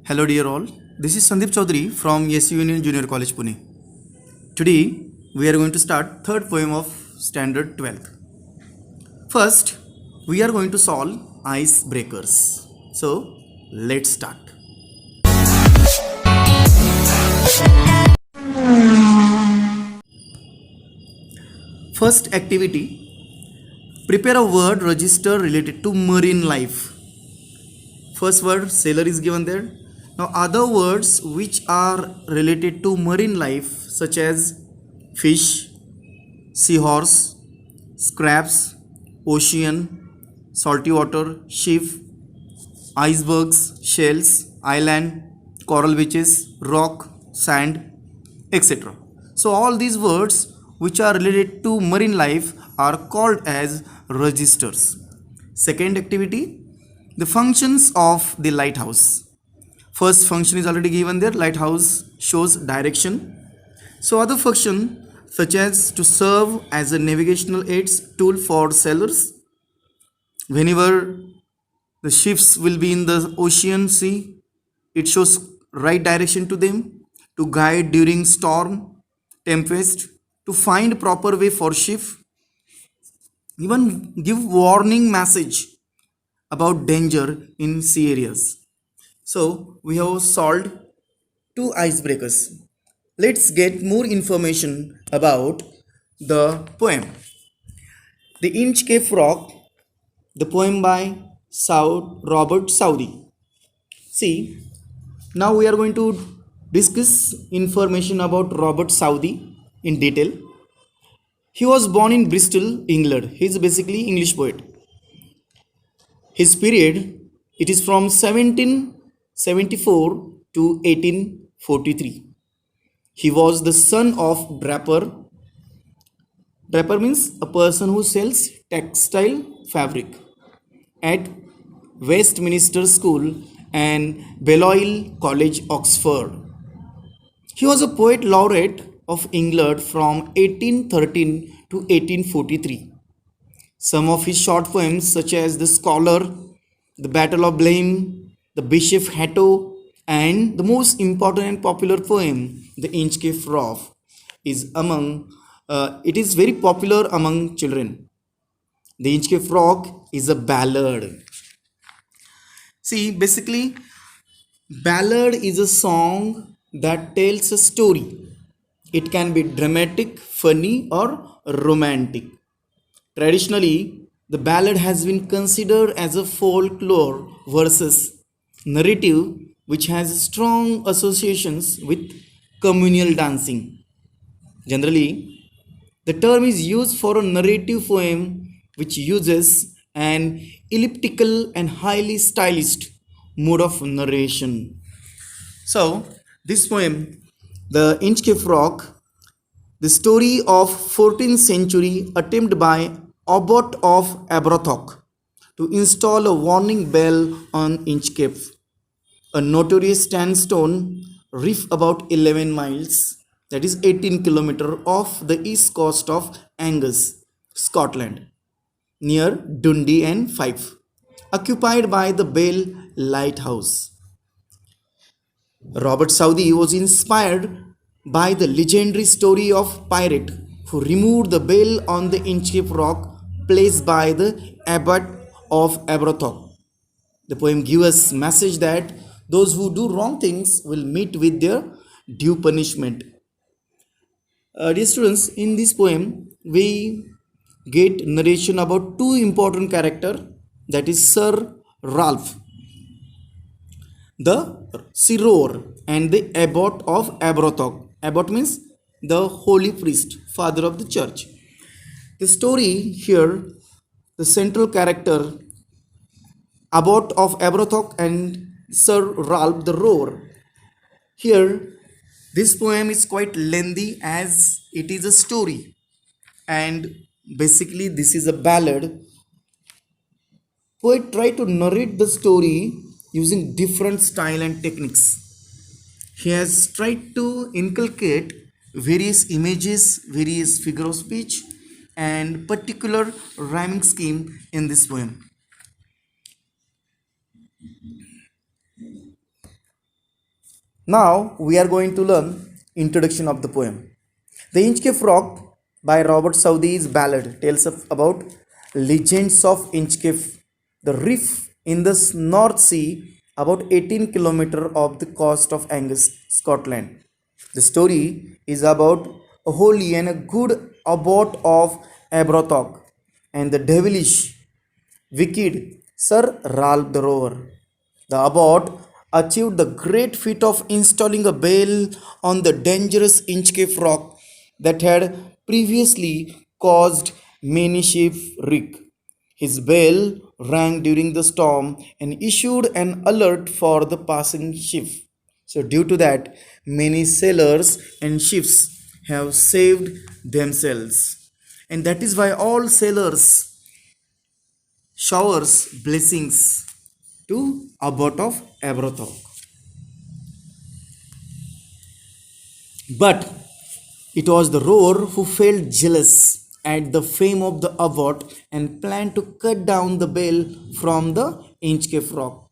Hello, dear all. This is Sandeep Chaudhary from SU Union Junior College, Pune. Today, we are going to start third poem of Standard 12th. First, we are going to solve icebreakers. So, let's start. First activity: prepare a word register related to marine life. First word sailor is given there. Now other words which are related to marine life such as fish, seahorse, scraps, ocean, salty water, ship, icebergs, shells, island, coral beaches, rock, sand, etc. So all these words which are related to marine life are called as registers. Second activity, the functions of the lighthouse. First function is already given there. Lighthouse shows direction. So other function such as to serve as a navigational aids tool for sailors. Whenever the ships will be in the ocean sea, it shows right direction to them, to guide during storm, tempest, to find proper way for ship, even give warning message about danger in sea areas. So we have solved two icebreakers. Let's get more information about the poem. The Inchcape Rock, the poem by Robert Southey. See, now we are going to discuss information about Robert Southey in detail. He was born in Bristol, England. He is basically English poet. His period, it is from 1774 to 1843. He was the son of draper. Draper means a person who sells textile fabric at Westminster School and Balliol College, Oxford. He was a poet laureate of England from 1813 to 1843. Some of his short poems, such as The Scholar, The Battle of Blame, The Bishop Hatto, and the most important and popular poem, The Inchcape Rock, it is very popular among children. The Inchcape Rock is a ballad. See, basically, ballad is a song that tells a story. It can be dramatic, funny, or romantic. Traditionally, the ballad has been considered as a folklore versus narrative which has strong associations with communal dancing. Generally, the term is used for a narrative poem which uses an elliptical and highly stylized mode of narration. So, this poem, The Inchcape Rock, the story of 14th century attempt by Abbot of Aberthock to install a warning bell on Inchcape, a notorious sandstone reef about 11 miles, that is 18 kilometers off the east coast of Angus, Scotland, near Dundee and Fife, occupied by the Bell Lighthouse. Robert Southey was inspired by the legendary story of pirate who removed the bell on the Inchcape Rock placed by the abbot of Aberthock. The poem gives us message that those who do wrong things will meet with their due punishment. Dear students, in this poem we get narration about two important character, that is Sir Ralph, the Siror, and the abbot of Aberthock. Abbot means the holy priest, father of the church. The story here, the central character, abbot of Aberthock and Sir Ralph the Roar. Here, this poem is quite lengthy as it is a story, and basically this is a ballad. Poet try to narrate the story using different style and techniques. He has tried to inculcate various images, various figure of speech, and particular rhyming scheme in this poem. Now we are going to learn introduction of the poem. The Inchcape Rock by Robert Southey's ballad tells us about legends of Inchcape, the reef in the North Sea, about 18 kilometers off the coast of Angus, Scotland. The story is about a holy and a good abbot of Abertoch and the devilish wicked Sir Ralph the Rover. The abbot achieved the great feat of installing a bell on the dangerous Inchcape Rock that had previously caused many shipwreck. His bell rang during the storm and issued an alert for the passing ship. So, due to that, many sailors and ships have saved themselves. And that is why all sailors showers blessings to Abbot of Abertoch. But it was the rower who felt jealous at the fame of the abbot and planned to cut down the bell from the Inchcape Rock.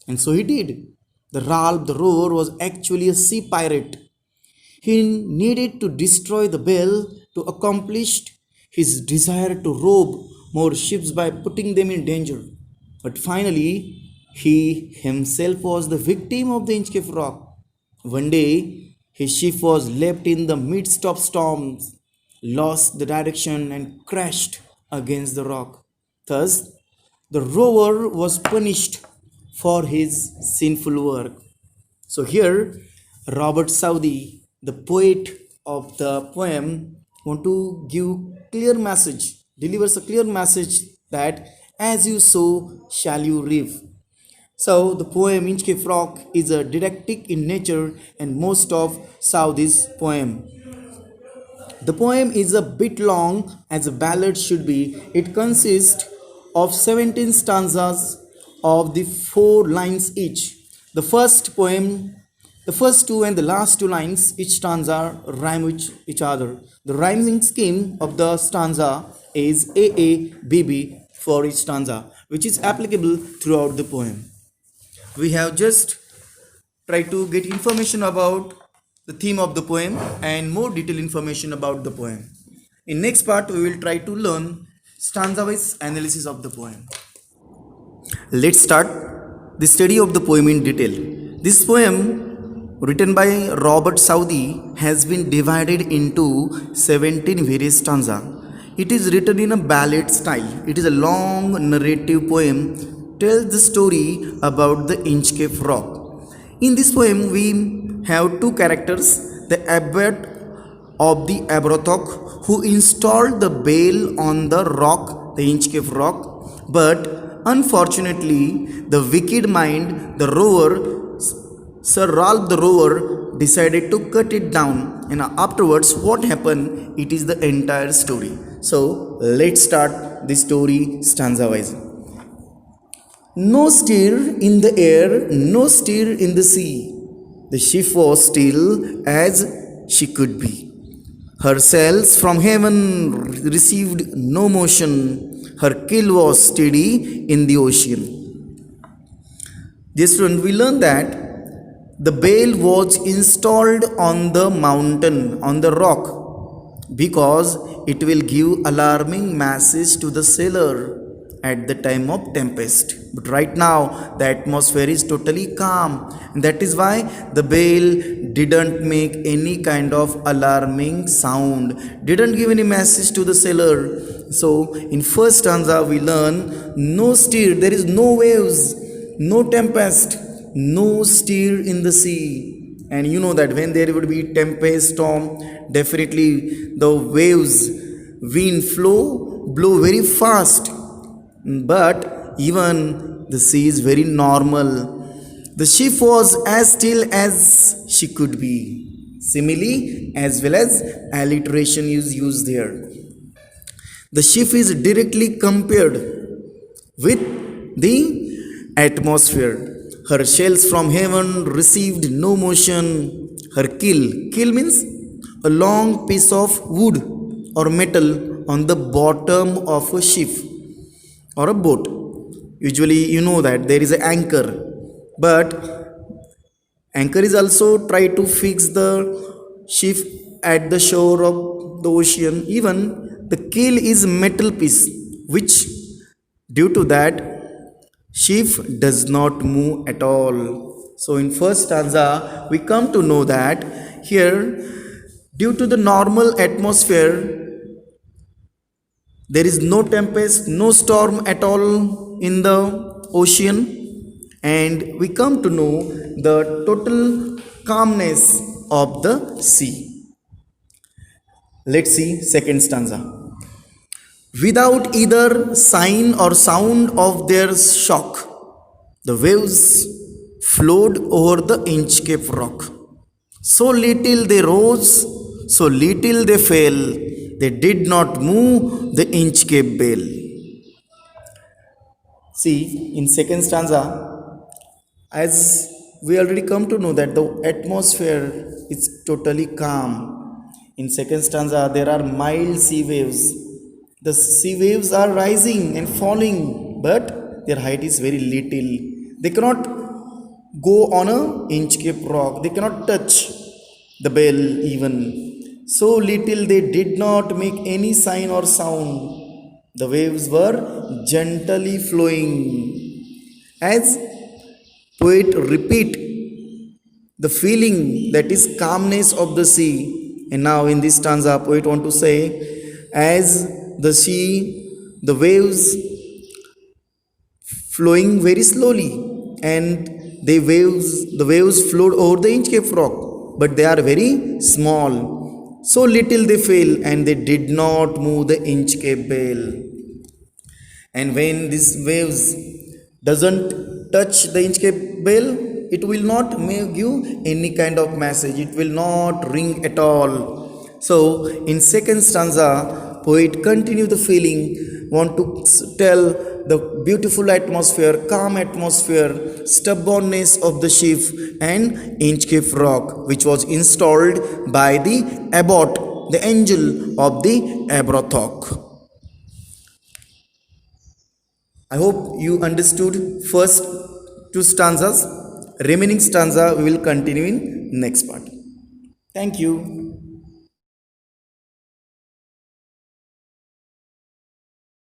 And so he did. The Ralph the rower was actually a sea pirate. He needed to destroy the bell to accomplish his desire to rob more ships by putting them in danger. But finally, he himself was the victim of the Inchcape Rock. One day, his ship was left in the midst of storms, lost the direction, and crashed against the rock. Thus, the rover was punished for his sinful work. So here, Robert Southey, the poet of the poem, want to give clear message, delivers a clear message that as you sow shall you reap. So the poem Inchcape Rock is a didactic in nature and most of Southey's poem. The poem is a bit long as a ballad should be. It consists of 17 stanzas of the 4 lines each. The first poem, the first two and the last 2 lines, each stanza rhyme with each other. The rhyming scheme of the stanza is AABB for each stanza, which is applicable throughout the poem. We have just tried to get information about the theme of the poem and more detailed information about the poem. In next part, we will try to learn stanza-wise analysis of the poem. Let's start the study of the poem in detail. This poem, written by Robert Southey, has been divided into 17 various stanzas. It is written in a ballad style. It is a long narrative poem, tells the story about the Inchcape Rock. In this poem, we have 2 characters, the abbot of the Abertoch, who installed the bell on the rock, the Inchcape Rock, but unfortunately, the wicked mind, the rover, Sir Ralph the rover, decided to cut it down. And afterwards, what happened? It is the entire story. So, let's start the story stanza wise. No stir in the air, no stir in the sea. The ship was still as she could be. Her sails from heaven received no motion. Her keel was steady in the ocean. Dear student, we learn that the bell was installed on the mountain, on the rock, because it will give alarming message to the sailor at the time of tempest. But right now the atmosphere is totally calm, and that is why the bell didn't make any kind of alarming sound, didn't give any message to the sailor. So in first stanza we learn no stir, there is no waves, no tempest, no stir in the sea. And you know that when there would be tempest, storm, definitely the waves, wind flow, blow very fast. But even the sea is very normal. The ship was as still as she could be. Simile as well as alliteration is used there. The ship is directly compared with the atmosphere. Her shells from heaven received no motion. Her keel means a long piece of wood or metal on the bottom of a ship or a boat. Usually you know that there is an anchor, but Anchor is also try to fix the ship at the shore of the ocean. Even the keel is metal piece, which due to that ship does not move at all. So in first stanza, we come to know that here, due to the normal atmosphere, there is no tempest, no storm at all in the ocean, and we come to know the total calmness of the sea. Let's see second stanza. Without either sign or sound of their shock, the waves flowed over the Inchcape rock. So little they rose, so little they fell, they did not move the Inchcape bell. See, in second stanza, as we already come to know that the atmosphere is totally calm. In second stanza, there are mild sea waves. The sea waves are rising and falling, but their height is very little. They cannot go on a Inchcape rock. They cannot touch the bell even. So little they did not make any sign or sound. The waves were gently flowing. As poet repeat the feeling that is calmness of the sea. And now in this stanza, poet want to say, as the sea, the waves flowing very slowly, and the waves flowed over the Inchcape rock, but they are very small. So little they fell, and they did not move the Inchcape bell. And when these waves doesn't touch the Inchcape bell, it will not give any kind of message. It will not ring at all. So in second stanza, poet continue the feeling, want to tell the beautiful atmosphere, calm atmosphere, stubbornness of the ship and Inchcape rock, which was installed by the abbot, the angel of the Aberthock. I hope you understood first two stanzas. Remaining stanza we will continue in next part. Thank you.